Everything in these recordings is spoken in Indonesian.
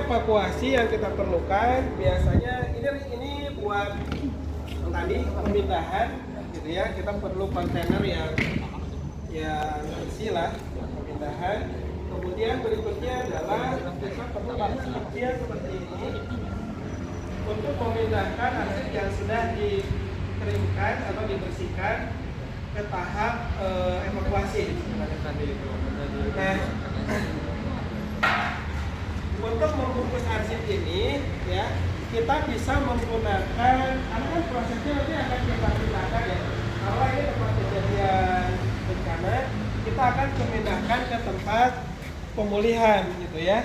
evakuasi yang kita perlukan biasanya ini buat tadi pemindahan gitu ya. Kita perlu kontainer yang isi lah pemindahan. Kemudian berikutnya adalah kita perlu kecil seperti ini untuk memindahkan aset yang sudah dikeringkan atau dibersihkan ke tahap evakuasi sebenarnya tadi itu. Nah, untuk membungkus arsip ini ya kita bisa menggunakan, karena kan prosesnya nanti akan kita pindahkan ya. Kalau ini tempat kejadian bencana, kita akan memindahkan ke tempat pemulihan gitu ya.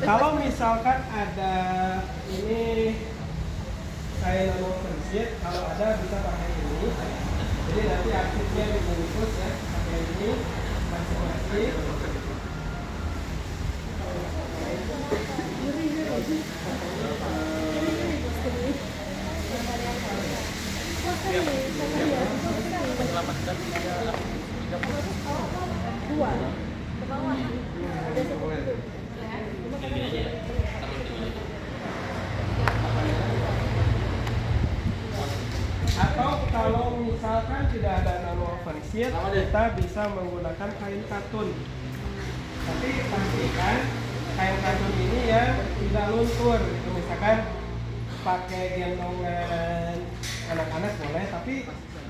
Kalau misalkan ada ini kain nanoversit, kalau ada bisa pakai ini. Jadi nanti arsipnya dibungkus ya pakai ini masing-masing. Atau kalau misalkan tidak ada nanoversit, kita bisa menggunakan kain katun. Tapi pastikan kain katun ini ya tidak luntur. Misalkan pakai gendongan anak-anak boleh, tapi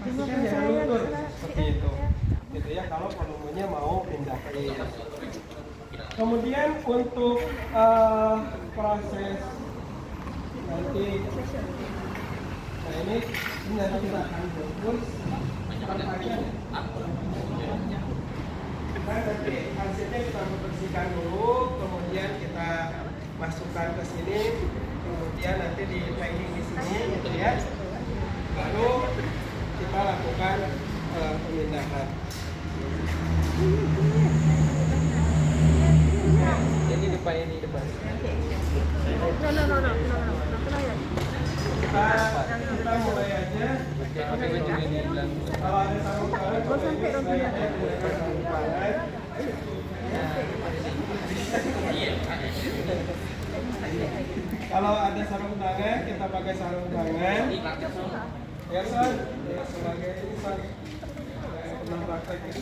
pastikan jangan luntur seperti itu. Gitu ya kalau volumenya mau pindah. Kemudian untuk proses nanti, nah ini nanti kita akan bungkus. Nah, nanti hasilnya kita bersihkan dulu, kemudian kita masukkan ke sini, kemudian nanti di packing di sini, gitu ya. Lalu kita lakukan pemindahan. Jadi depan ini depan. Kita mulai aja. Kalau ada sarung tangan, kalau ada sarung tangan, kita pakai sarung tangan. Ya, San, sebagai ini, San, pernah praktek ini.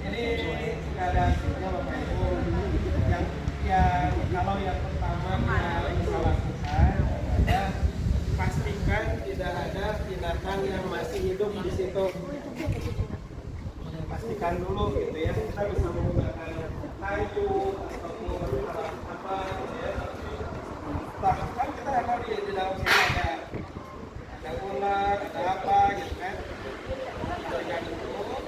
Ini ada hasilnya Bapak Ibu. Yang kalau yang pertama kita bisa lakukan adalah pastikan tidak ada binatang yang masih hidup di situ. Pastikan dulu gitu ya. Kita bisa menggunakan kayu ataupun apa gitu ya. Bahkan kita akan di dalam sini ada ular, ada apa gitu kan. Kita dulu.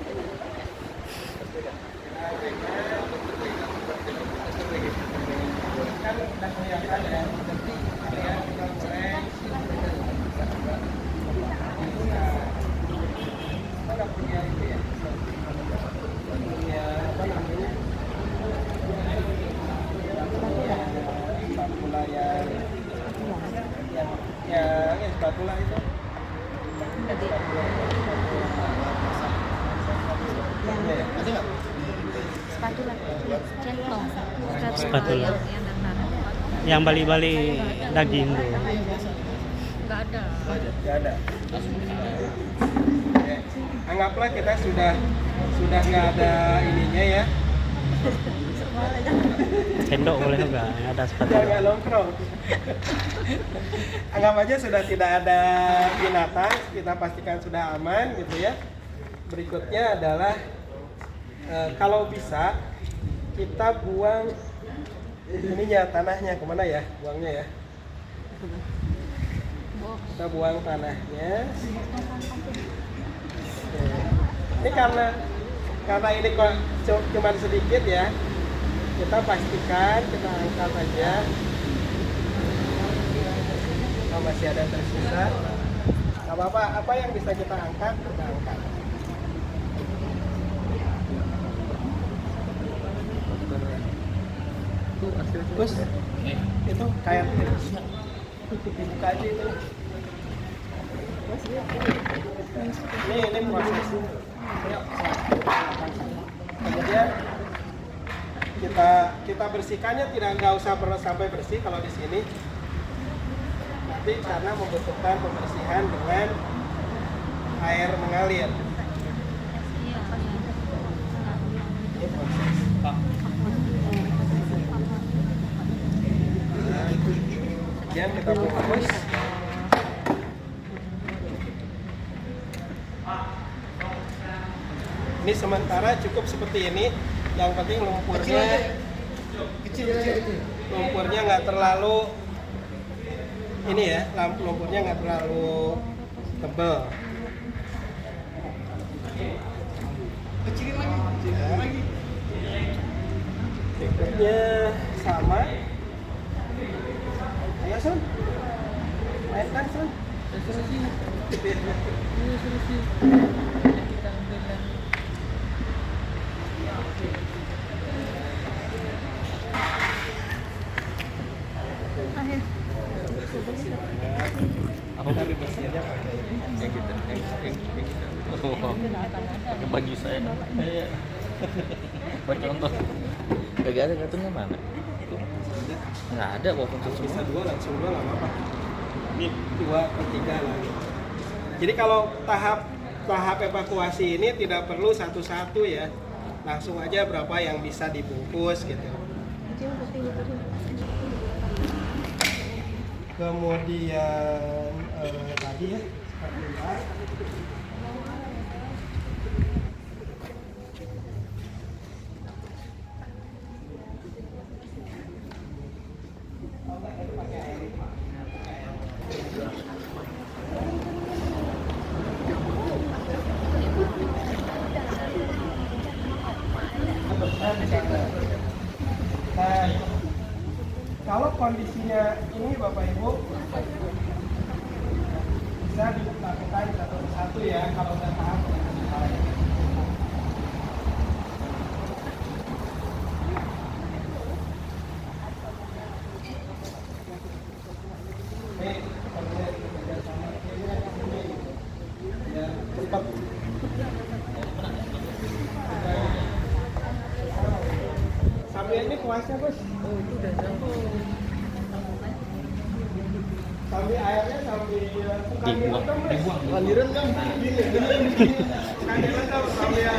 Kan sudah kelihatan ya, kalian tinggal goreng. Mana punya itu ya? Punya apa namanya? Spatula yang spatula itu. Spatula yang bali-bali daging tuh. Nggak ada. Anggaplah kita sudah nggak ada ininya ya. Sendok boleh juga, ada Jangan spatula. nongkrong. Anggap aja sudah tidak ada binatang, kita pastikan sudah aman gitu ya. Berikutnya adalah kalau bisa kita buang ininya, tanahnya kemana ya, buangnya ya. Kita buang tanahnya. Ini karena ini kok cuma sedikit ya, kita pastikan kita angkat aja. Kalau masih ada tersisa, nggak apa-apa, apa yang bisa kita angkat kita angkat. Terus itu kayak dibuka aja itu. Ini proses. Kemudian kita bersihkannya nggak usah sampai bersih kalau di sini. Nanti karena membutuhkan pembersihan dengan air mengalir. Ini proses. Kemudian kita bungkus. Ini sementara cukup seperti ini. Yang penting lumpurnya nggak terlalu ini ya, lumpurnya nggak terlalu tebal. Berikutnya sama. Ayo Sun, mainkan Sun. Aku dari bersihnya pakai yang kita, pakai baju saya. Buat contoh. Gak ada kartunya mana? Nggak ada walaupun bisa langsung dua nggak apa-apa. Ini 2 per 3 lah. Jadi kalau tahap evakuasi ini tidak perlu satu-satu ya, langsung aja berapa yang bisa dibungkus gitu. Kemudian tadi ya spatula. Nah, kalau kondisinya ini Bapak Ibu bisa dilakukan satu persatu ya kalau udah tahap cepat. Sambil ini kuasnya Bos. Oh itu udah jauh. Sambil airnya sambil dibuang. Aliran kan gini. Aliran kan sambil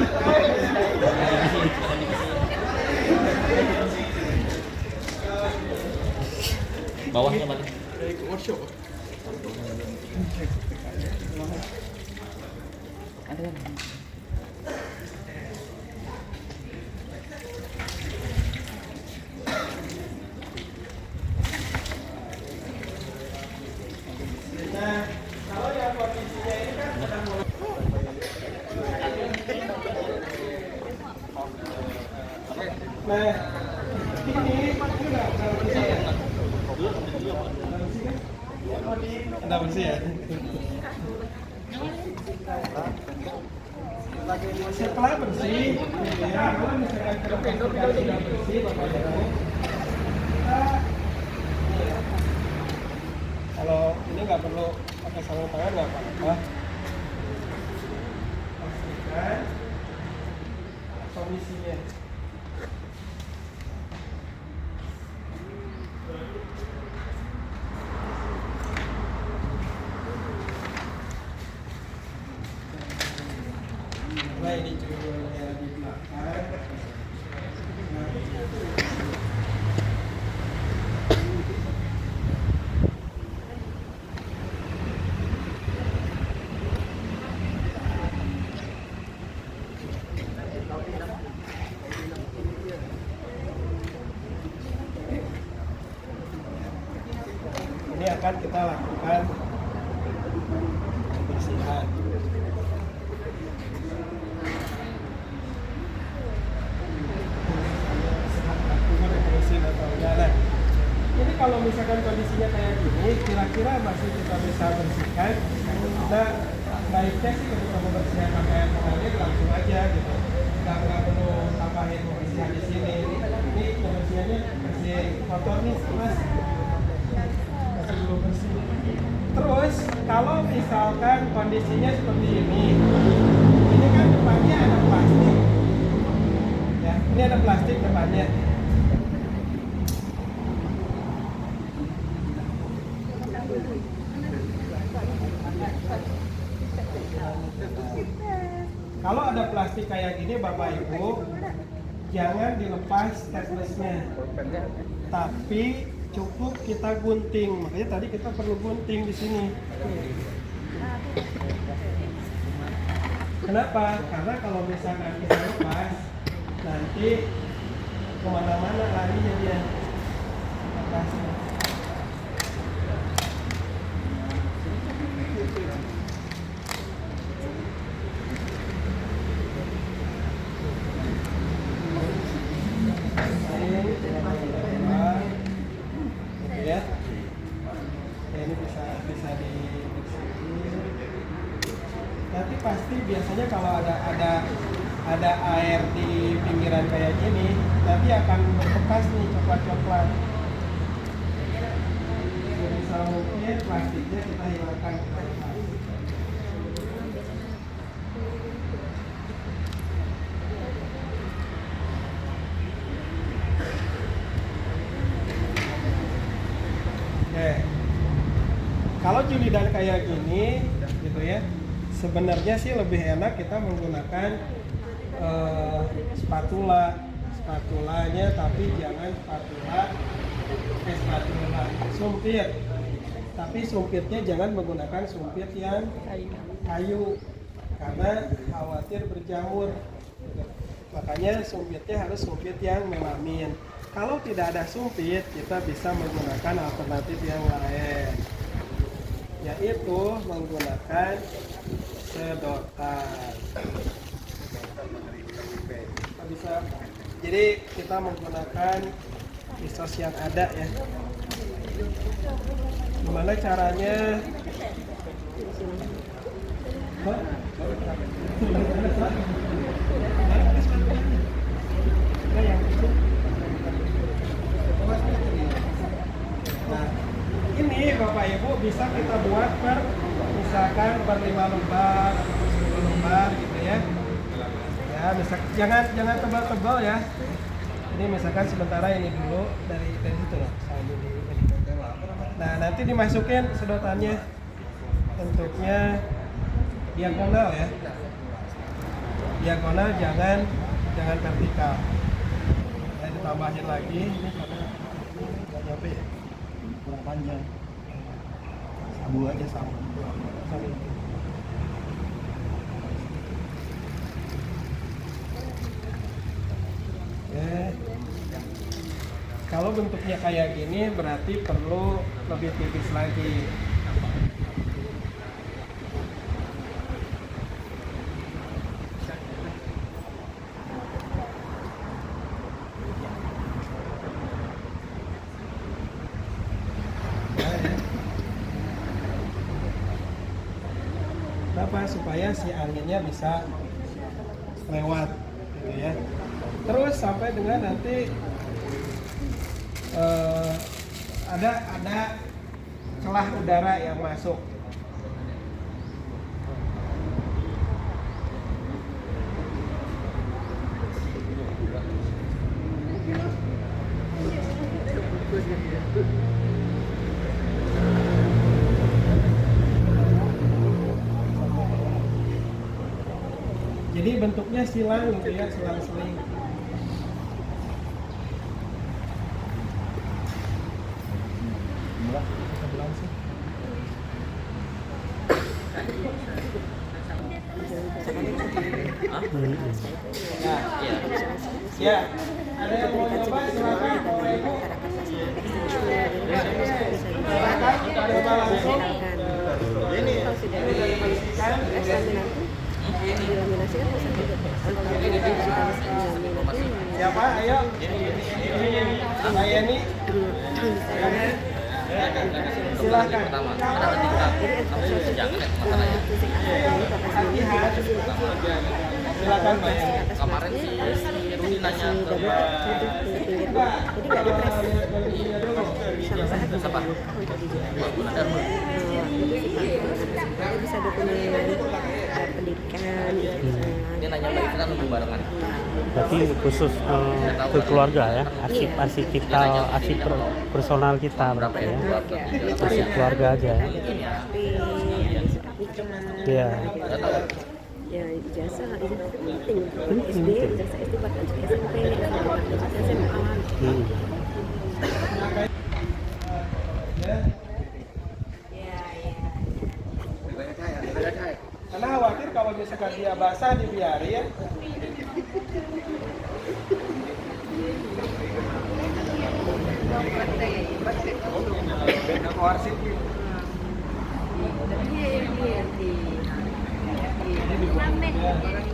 Bawahnya mana? dari workshop. Ada. Nah, kalau yang kondisinya ini kan sudah mulai. Nah, ini udah bersih ya? Setelah bersih, ya, kalau misalkan sudah bersih, Bapak Ibu, kalau ini nggak perlu pakai sarung tangan nggak apa-apa. Pastikan kondisinya. Nah ini judulnya di belakang. Ini akan kita lakukan pembersihan. Nah, ini kalau misalkan kondisinya kayak gini, kira-kira masih kita bisa bersihkan. Kita baiknya sih ketika pembersihan pakai air mengalir langsung aja gitu. Nggak perlu tambahin pembersihan di sini. Ini pembersihannya bersih masih kotor nih mas, masih belum bersih. Terus kalau misalkan kondisinya seperti ini kan depannya ada plastik, ya ini ada plastik depannya. Kalau ada plastik kayak gini Bapak Ibu, jangan dilepas stainlessnya, tapi cukup kita gunting. Makanya tadi kita perlu gunting di sini. Kenapa? Karena kalau misalkan kita lepas, nanti kemana-mana larinya dia. Lepasnya. Ya, ini bisa dibersihin. Nanti pasti biasanya kalau ada air di pinggiran kayak gini, nanti akan berbekas nih coklat-coklat. Sebisa mungkin plastiknya kita hilangkan. Kalau julidan kayak gini, gitu ya, sebenarnya sih lebih enak kita menggunakan spatulanya, tapi jangan spatula sumpit. Tapi sumpitnya jangan menggunakan sumpit yang kayu, karena khawatir berjamur. Gitu. Makanya sumpitnya harus sumpit yang melamin. Kalau tidak ada sumpit, kita bisa menggunakan alternatif yang lain, yaitu menggunakan sedotan. Bisa. Jadi kita menggunakan kisos yang ada ya. Gimana caranya? Nah, ini Bapak Ibu bisa kita buat misalkan per 5 lembar atau 10 lembar gitu ya. Ya, jangan tebal-tebal ya. Ini misalkan sementara ini dulu dari situ loh. Nah, nanti dimasukin sedotannya. Bentuknya diagonal ya. Diagonal, jangan vertikal. Ya, ditambahin lagi ini karena nggak nyampe ya. Kurang panjang. Sabu aja sama. Kalau bentuknya kayak gini berarti perlu lebih tipis lagi. Kenapa? Supaya si anginnya bisa lewat gitu ya. Terus sampai dengan nanti ada celah udara yang masuk. Jadi bentuknya silang gitu ya, silang-seling. Ya, ada yang mau coba silakan Bapak Ibu. Silakan coba langsung. Ini siapa? Ayo. Saya ini. Silahkan. Silakan Pak. Kemarin sih Terus nanya ke double duduk pinggir-pinggir. Jadi nggak di press. Sama saat bisa Siapa? dibuka untuk dijual. Ada dulu. Dia bisa dokumen pendidikan. Dia nanya balik kita nunggu barengan. Berarti khusus ke keluarga ya, arsip kita, arsip personal kita berarti ya. Arsip keluarga aja ya. Iya. Ya ijazah itu penting untuk SD, ijazah SD bahkan untuk SMP, bahkan SMA. Hmm. Karena khawatir kalau misalkan dia basah dibiarin. Ramen.